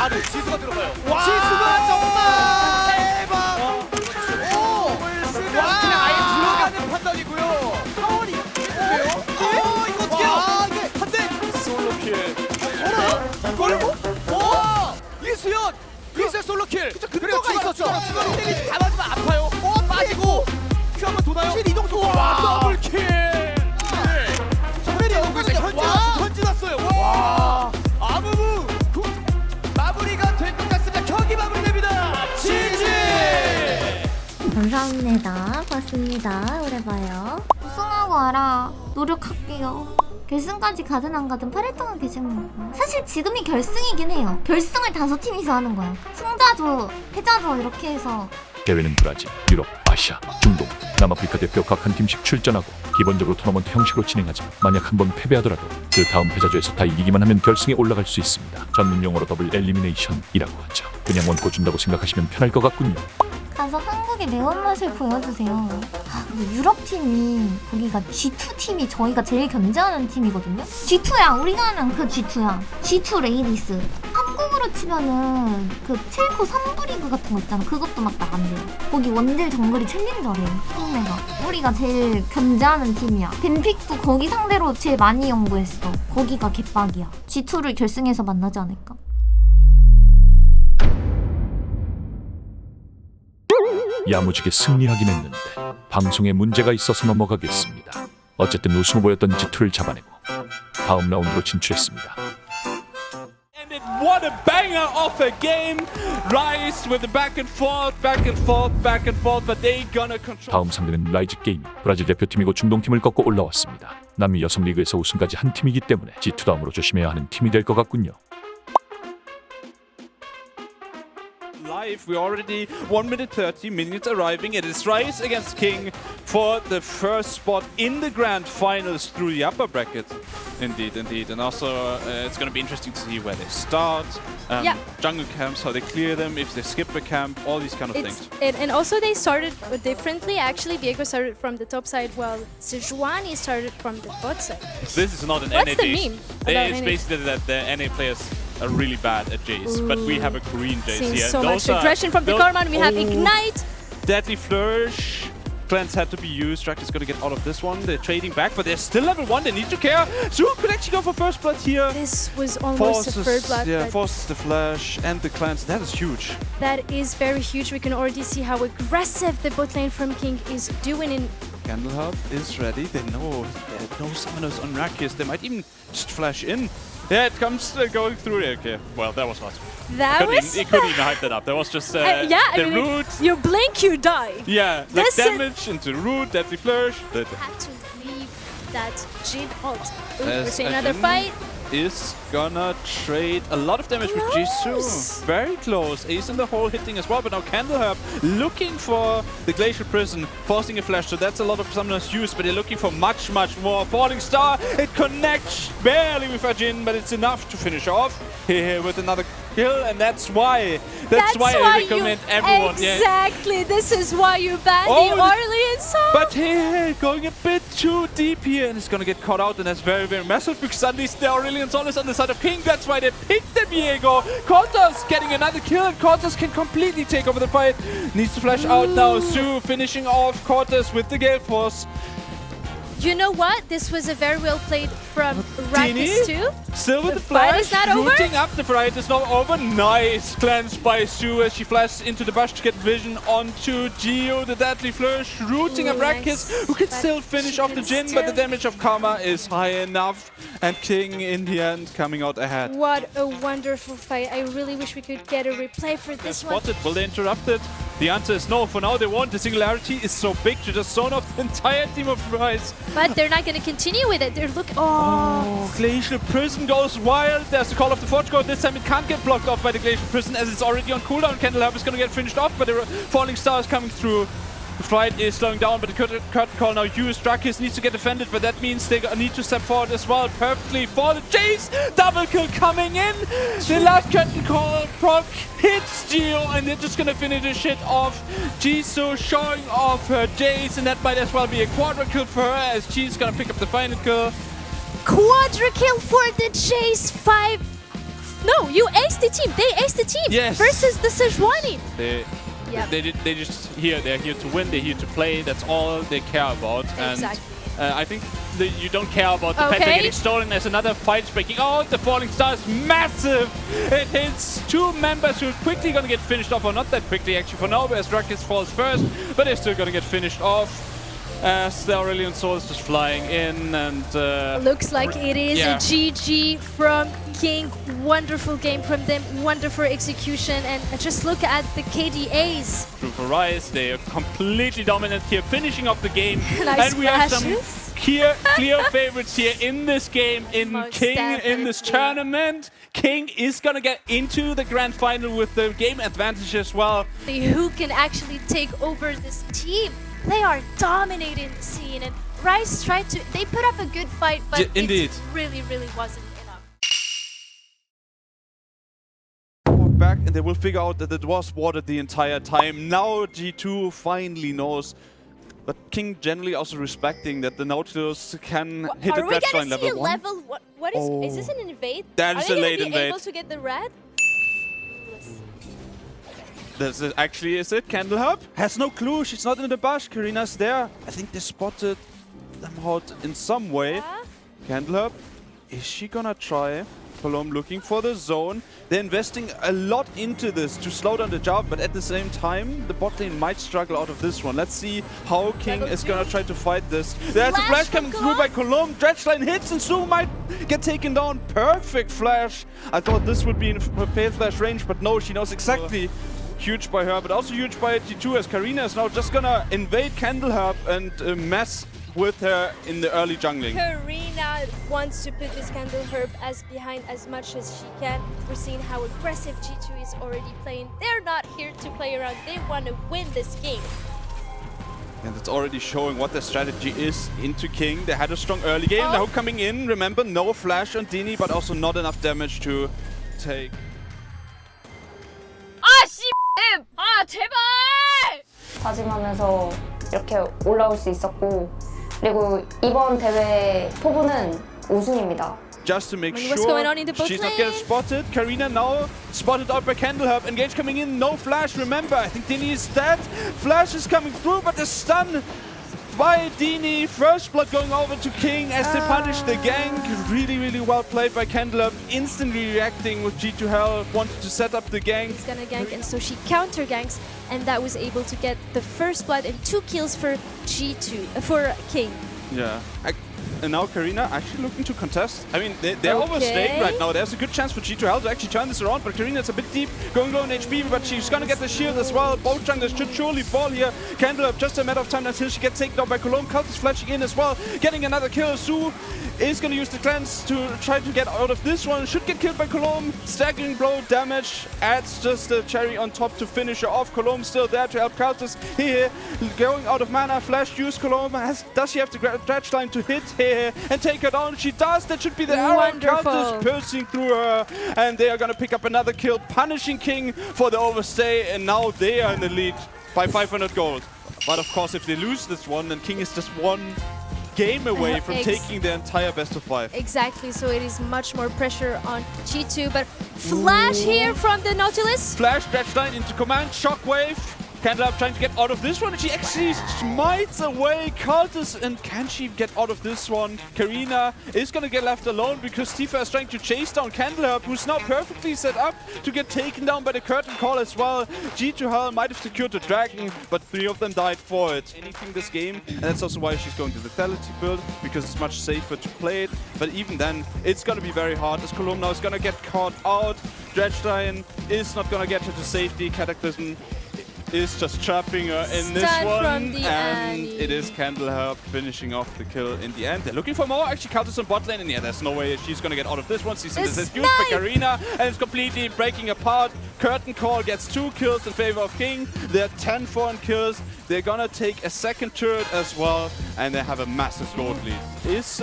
바로 지수가 들어가요. 지수가 정말 대박. 그냥 아예 들어가는 판단이고요. 파월이 있는데요? 이거 어떻게 해요? 이게 한대 솔로킬. 걸고? 이수연! 이수연 솔로킬! 그리고 근거가 있었죠. 추가로 데미지 다 맞으면 아파요. 빠지고 큐 한번 도나요? 실 이동도 와, 더블킬! 정면이 현진 왔어요. 와! 아무무! 마무리가 될 것 같습니다. 경기 마무리됩니다. 지지! 감사합니다. 봤습니다. 오래 봐요. 우승하고 알아. 노력할게요. 결승까지 가든 안 가든 8일 동안 계시는 거고요. 사실 지금이 결승이긴 해요. 결승을 5팀이서 하는 거야. 승자조, 패자조 이렇게 해서. 대회는 브라질, 유럽, 아시아, 중동, 남아프리카 대표 각 한 팀씩 출전하고 기본적으로 토너먼트 형식으로 진행하지만 만약 한 번 패배하더라도 그 다음 패자조에서 다 이기기만 하면 결승에 올라갈 수 있습니다. 전문 용어로 더블 엘리미네이션이라고 하죠. 그냥 원고 준다고 생각하시면 편할 것 같군요. 가서 한국의 매운맛을 보여주세요. 근데 유럽팀이 거기가 G2팀이 저희가 제일 견제하는 팀이거든요. G2야. 우리가 아는 그 G2야. G2 레이디스. 한국으로 치면은 그 첼코 3부 리그 같은 거 있잖아. 그것도 막 나간대요. 거기 원딜 정글이 챌린저래. 국내가. 우리가 제일 견제하는 팀이야. 벤픽도 거기 상대로 제일 많이 연구했어. 거기가 개빡이야. G2를 결승에서 만나지 않을까? 야무지게 승리하긴 했는데 방송에 문제가 있어서 넘어가겠습니다. 어쨌든 우승 후보였던 G2를 잡아내고 다음 라운드로 진출했습니다. And what a banger of a game! Rise with the back and forth, but they gonna control. 다음 상대는 라이즈 게임, 브라질 대표팀이고 중동팀을 꺾고 올라왔습니다. 남미 여성 리그에서 우승까지 한 팀이기 때문에 G2 다음으로 조심해야 하는 팀이 될 것 같군요. Live, we're already 1 minute 30 minutes arriving. It is Rise against King for the first spot in the grand finals through the upper bracket. Indeed. And also it's going to be interesting to see where they start. Jungle camps, how they clear them, if they skip a camp, all these kind of things. And also they started differently. Actually, Diego started from the top side while Sejuani started from the bot side. This is not an What's NA the Jace. meme? It's basically that the NA players are really bad at Jace, but we have a green Jace Seeing here. so much aggression from the Corman. We have Ignite. Deadly Flourish. Cleanse had to be used. Drac is going to get out of this one. They're trading back, but they're still level 1. They need to care. Zoo could actually go for first blood here. This was almost a third blood. Yeah, but forces the flash and the cleanse. That is huge. that is very huge. We can already see how aggressive the bot lane from King is doing in. Candleheart is ready. They know there are no summoners on Rakis. They might even just flash in. Yeah, it comes going through there. Okay, well, that was fast. That was. He couldn't even hype that up. That was just I the mean, root. you blink, you die. Yeah, like This is- damage into root, deadly flourish. Had to leave that Jin ult. Ooh, we're As seeing another Ajin fight. is gonna trade a lot of damage with Jisoo. Very close. Ace in the hole hitting as well, but now Candleherb looking for the Glacial Prison, forcing a flash, so that's a lot of summoners used, but they're looking for much more. Falling Star, it connects barely with Ajin, but it's enough to finish off here with another kill, and that's why I recommend everyone. Exactly, this is why you ban Oh, the Orleans song. But here, going a bit too deep here, and it's gonna get caught out, and that's very, very massive, because at least the Aurelion Sol is on the side of King. That's why they picked the Diego. Cortez getting another kill, and Cortez can completely take over the fight. Needs to flash out now. Sue finishing off Cortez with the Gale Force. You know what? This was a very well played from Rakis too. Still with the fight flash, is not over? rooting up. The fight is not over. Nice cleanse by Sue as she flashes into the bush to get vision onto Geo. The deadly flourish, rooting up Nice. Rakis, who can But still finish she off the can Jin, but the still- damage of Karma is high enough. And King in the end coming out ahead. What a wonderful fight. I really wish we could get a replay for this one. Spotted, will they interrupt it? The answer is no. For now, they won't. The singularity is so big to just zone off the entire team of Rise. But they're not going to continue with it. They're looking. Oh, Glacial Prison goes wild. There's the call of the Forge Code. This time it can't get blocked off by the Glacial Prison as it's already on cooldown. Candleherb is going to get finished off, but the Falling Star is coming through. The fight is slowing down, but the curtain call now used. Drakis needs to get defended, but that means they need to step forward as well. Perfectly for the Jace. Double kill coming in. The last curtain call proc hits Geo, and they're just gonna finish the shit off. Jisoo showing off her Jace, and that might as well be a quadra kill for her as she's gonna pick up the final kill. Quadra kill for the Chase 5. No, you aced the team. They aced the team. Yes. Versus the Sejuani. Yeah. They just here. They're here to win. They're here to play. That's all they care about. Exactly. And I think you don't care about the fact they're getting stolen. There's another fight breaking out. The falling star is massive. It hits two members who are quickly gonna get finished off, or not that quickly actually for now, as Ruckus falls first, but they're still gonna get finished off. As the Aurelion Soul is just flying in, and looks like it is a GG from King. Wonderful game from them, wonderful execution, and just look at the KDAs. True for Rise, they are completely dominant here, finishing off the game. Nice and we have some flashes. clear favorites here in this game, in Most King, in this definitely. tournament. King is gonna get into the grand final with the game advantage as well. Who can actually take over this team? They are dominating the scene, and Rise tried to. They put up a good fight, but indeed. it really wasn't enough. Back, and they will figure out that it was watered the entire time. Now G2 finally knows. But King generally also respecting that the Nautilus can hit Are a we dredge gonna line see level a 1. level? What is this an invade? That Are is they a gonna late be invade. able to get the red? This is actually is it. Candlehub has no clue. She's not in the bush. Karina's there. I think they spotted them out in some way. Yeah. Candlehub, is she gonna try? Colomb looking for the zone. They're investing a lot into this to slow down the job, but at the same time, the bot lane might struggle out of this one. Let's see how King Level is 2. gonna try to fight this. There's a Flash flash from coming through by Colomb. Dredge line hits and Su might get taken down. Perfect flash. I thought this would be in fail flash range, but no, she knows exactly. Huge by her, but also huge by G2, as Karina is now just gonna invade Candleherb and mess with her in the early jungling. Karina wants to put this Candleherb as behind as much as she can. We're seeing how aggressive G2 is already playing. They're not here to play around. They want to win this game. And it's already showing what their strategy is into King. They had a strong early game. Now coming in, remember, no flash on Dini, but also not enough damage to take. 제발! 다짐하면서 이렇게 올라올 수 있었고, 그리고 이번 대회 포부는 우승입니다. Just to make What's going on in the sure bot she's not lane? getting spotted. Karina now spotted out by Candleherb. Engage coming in, no flash. Remember, I think Dini is dead. Flash is coming through, but the stun by Dini. First blood going over to King as they punish the gank. Really well played by Candleherb. Instantly reacting with G2 Hell. Wanted to set up the gank. He's gonna gank, and so she counter ganks, and that was able to get the first blood and 2 kills for G2 for King. Yeah. And now Karina actually looking to contest. I mean, they're overstaying right now. There's a good chance for G2 Hell to actually turn this around, but Karina's a bit deep, going low in HP, but she's gonna get the shield as well. Both junglers should surely fall here. Candleherb, just a matter of time until she gets taken down by Cologne. Cult is flashing in as well, getting another kill. Su is gonna use the cleanse to try to get out of this one. Should get killed by Cologne. Staggering blow damage adds just a cherry on top to finish her off. Cologne still there to help Cultus here, going out of mana. Flash use Cologne. Does she have the dredge line to hit here and take her down? She does. That should be the arrow. Cultus piercing through her, and they are gonna pick up another kill, punishing King for the overstay, and now they are in the lead by 500 gold. But of course, if they lose this one, then King is just one game away from taking the entire best of 5. Exactly, so it is much more pressure on G2, but flash here from the Nautilus. Flash, dredge line into command, shockwave. Candleherb trying to get out of this one, and she actually smites away Cultus, and can she get out of this one? Karina is gonna get left alone because Tifa is trying to chase down Candleherb, who's now perfectly set up to get taken down by the curtain call as well. G2 Hell might have secured the dragon, but 3 of them died for it. Anything this game, and that's also why she's going to the Lethality build, because it's much safer to play it. But even then, it's gonna be very hard, as Column now is gonna get caught out. Dredge is not gonna get her to safety. Cataclysm is just trapping her in this one, and it is Candleherb finishing off the kill in the end. They're looking for more. Actually, Cultus on bot lane, and yeah, there's no way she's gonna get out of this one. Season this is used by Karina, and it's completely breaking apart. Curtain Call gets 2 kills in favor of King. They're 10 foreign kills. They're gonna take a second turret as well, and they have a massive gold lead. Is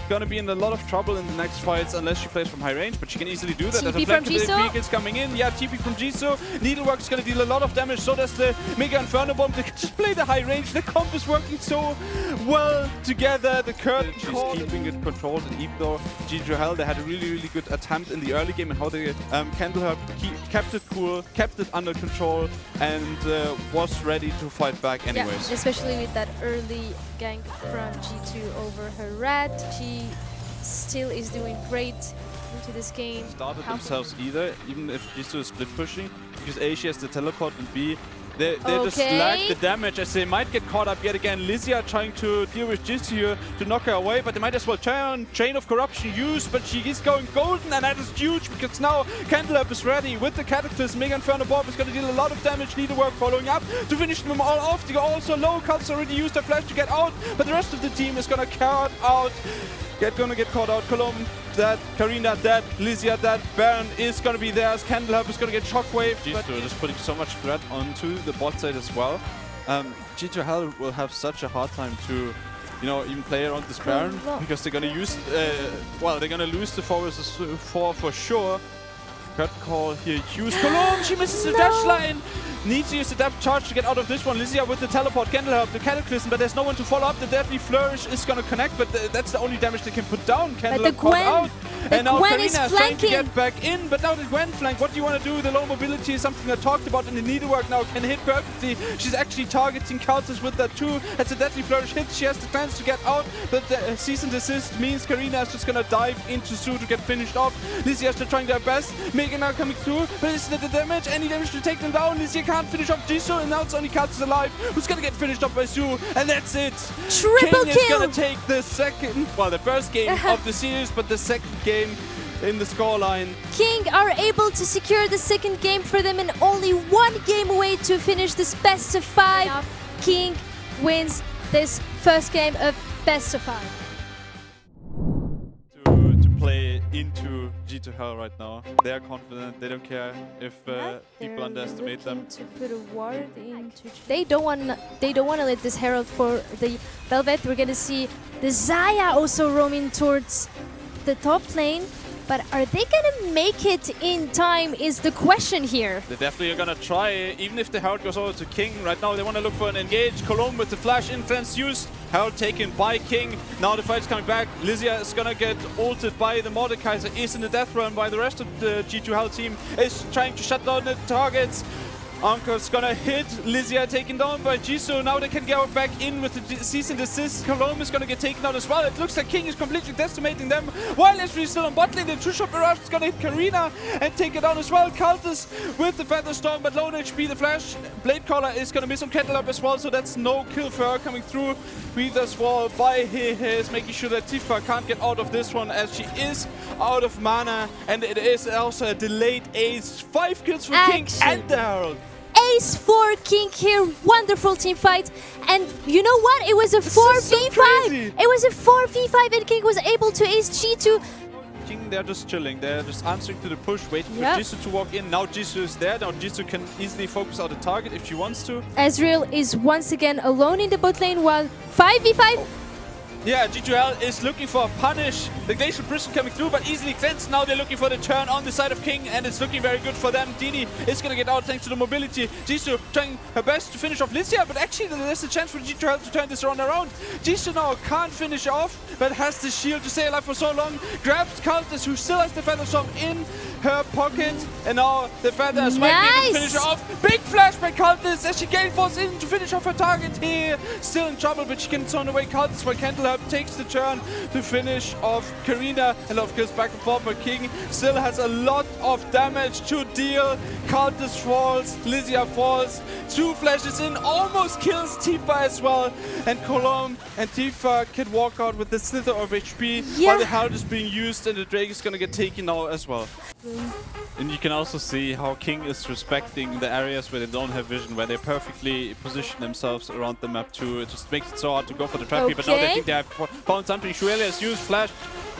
gonna be in a lot of trouble in the next fights unless she plays from high range, but she can easily do that. TP from Jisoo. Vehicles coming in. Yeah, TP from Jisoo. Needlework is gonna deal a lot of damage, so does the Mega Inferno Bomb. They can just play the high range. The comp is working so well together. The curtain she's keeping it controlled, and even though G2Hell, they had a really good attempt in the early game and how they Candleherb kept it cool, kept it under control, and was ready to fight back anyways. Yeah, especially with that early gank from G2 over her rat. She still is doing great into this game. Started themselves either, even if Jisoo is split pushing, because A, she has the teleport, and B, they just lack the damage as they might get caught up yet again. Lysia trying to deal with Jisoo here to knock her away, but they might as well turn Chain of Corruption used, but she is going golden, and that is huge because now Candleherb is ready with the Cataclysm. Mega Inferno Bomb is going to deal a lot of damage. Needlework following up to finish them all off. They go also low. Cults already used their flash to get out, but the rest of the team is going to caught out. Gonna get caught out. Colomb dead, Karina dead, Lysia dead, Baron is gonna be there as Candleherb is gonna get shockwave. G2 just putting so much threat onto the bot side as well. G2Hell will have such a hard time to, you know, even play around this Baron because they're gonna use, well, they're gonna lose the 4 versus 4 for sure. Curtain call here, use Colomb, she misses the dash line. Needs to use the depth charge to get out of this one. Lysia with the teleport, Candleherb, the Cataclysm, but there's no one to follow up. The Deadly Flourish is gonna connect, but that's the only damage they can put down. Candleherb caught out. And now Karina is trying to get back in, but now the Gwen flank, what do you want to do? The low mobility is something I talked about, and the needlework now can hit perfectly. She's actually targeting Cultists with that too. As the Deadly Flourish hits, she has the chance to get out, but the cease and desist means Karina is just gonna dive into Sue to get finished off. Lysia is still trying their best. Mega now coming through, but is the damage? Any damage to take them down? Lysia can't finish off Jisoo, and now it's only Cultists alive, who's gonna get finished off by Sue, and that's it. Triple King kill! is gonna take the second, well, the first game of the series, but the second game in the scoreline. King are able to secure the second game for them and only one game away to finish this best of 5. King wins this first game of best of 5. To play into G2Hell right now. They are confident. They don't care if people underestimate them. To put a ward into. They don't want to let this Herald for the Velvet. We're gonna see the Xayah also roaming towards the top lane. But are they gonna make it in time is the question here. They definitely are gonna try, even if the Herald goes over to King. Right now they want to look for an engage. Colomb with the flash influence used. Herald taken by King. Now the fight's coming back. Lysia is gonna get ulted by the Mordekaiser. Is in the death run by the rest of the G2Hell team. Is trying to shut down the targets. Anker's gonna hit. Lysia taken down by Jisoo. Now they can go back in with the cease and desist. Colomb is gonna get taken out as well. It looks like King is completely decimating them. While Leslie is still on bot lane, the two-shot barrage is gonna hit Karina and take it down as well. Cultist with the Feather Storm, but low HP. The flash Blade Caller is gonna miss on Candleherb as well, so that's no kill for her coming through. Breather's Wall by his, making sure that Tifa can't get out of this one as she is out of mana, and it is also a delayed ace. 5 kills for King and the Herald. Ace for King here, wonderful team fight, and you know what? It was a 4v5. It was a 4v5, and King was able to ace G2. King, they're just chilling. They're just answering to the push, waiting for Jisoo to walk in. Now Jisoo is there. Now Jisoo can easily focus on the target if she wants to. Ezreal is once again alone in the bot lane while 5v5. Yeah, G2L is looking for a punish. The Glacial Prison coming through, but easily cleansed. Now they're looking for the turn on the side of King, and it's looking very good for them. Dini is going to get out thanks to the mobility. Jisoo trying her best to finish off Lysia, but actually there's a chance for G2L to turn this around. Jisoo now can't finish off, but has the shield to stay alive for so long. Grabs Cultist, who still has the Feather Storm in her pocket, and now the Feathers might be able to finish her off. Big flash by Cultist as she gale falls in to finish off her target here. Still in trouble, but she can zone away Cultist while Candleherb takes the turn to finish off Karina. A lot of kills back and forth, but King still has a lot of damage to deal. Cultist falls, Lysia falls, 2 flashes in, almost kills Tifa as well. And Colomb and Tifa can walk out with the slither of HP while the Herald is being used, and the Drake is gonna get taken now as well. And you can also see how King is respecting the areas where they don't have vision, where they perfectly position themselves around the map too. It just makes it so hard to go for the trap here, but now they think they have found something. Shuelia has used flash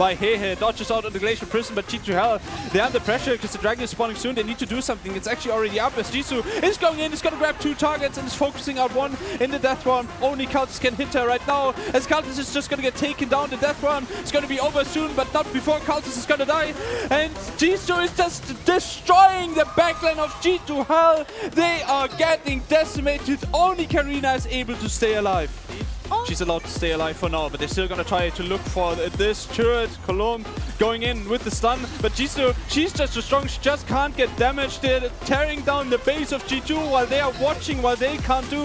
by Hehe. Dodges out of the Glacial Prison, but G2 Hell, they're under pressure because the Dragon is spawning soon. They need to do something. It's actually already up as Jisoo is going in. He's going to grab 2 targets and is focusing out one in the death one. Only Cultist can hit her right now, as Cultist is just going to get taken down. The death one is going to be over soon, but not before Cultist is going to die. And Jisoo is just destroying the backline of G2 Hell. They are getting decimated. Only Karina is able to stay alive. She's allowed to stay alive for now, but they're still gonna try to look for this turret. Colomb going in with the stun, but Jisoo, she's just so strong, she just can't get damaged. They're tearing down the base of G2 while they are watching, while they can't do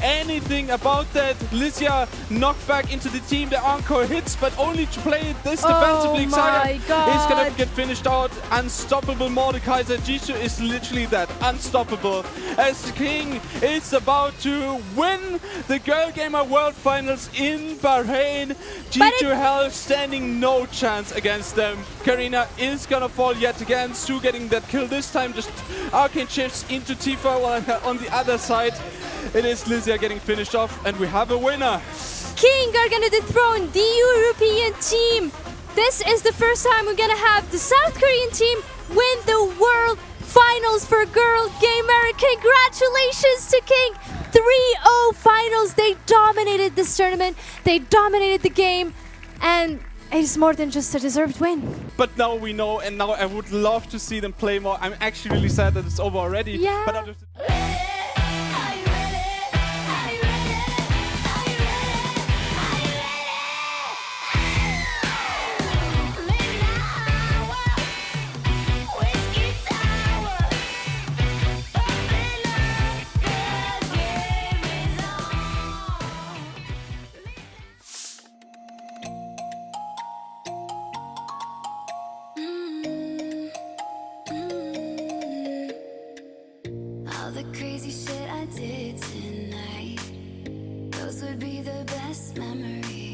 anything about that. Lysia knocked back into the team. The encore hits, but only to play it this defensively. Xayah is gonna get finished out. Unstoppable Mordekaiser. Jisoo is literally that, unstoppable. As King is about to win the Girlgamer World Finals in Bahrain. G2 Hell standing no chance against them. Karina is gonna fall yet again. Sue getting that kill this time. Just arcane shifts into Tifa, while on the other side it is Lysia getting finished off, and we have a winner. King are gonna dethrone the European team. This is the first time we're gonna have the South Korean team win the World Finals for Girlgamer. Congratulations to King. 3-0 finals. They dominated this tournament. They dominated the game, and it is more than just a deserved win. But now we know, and now I would love to see them play more. I'm actually really sad that it's over already. Yeah. But I'll just all the crazy shit I did tonight, those would be the best memories.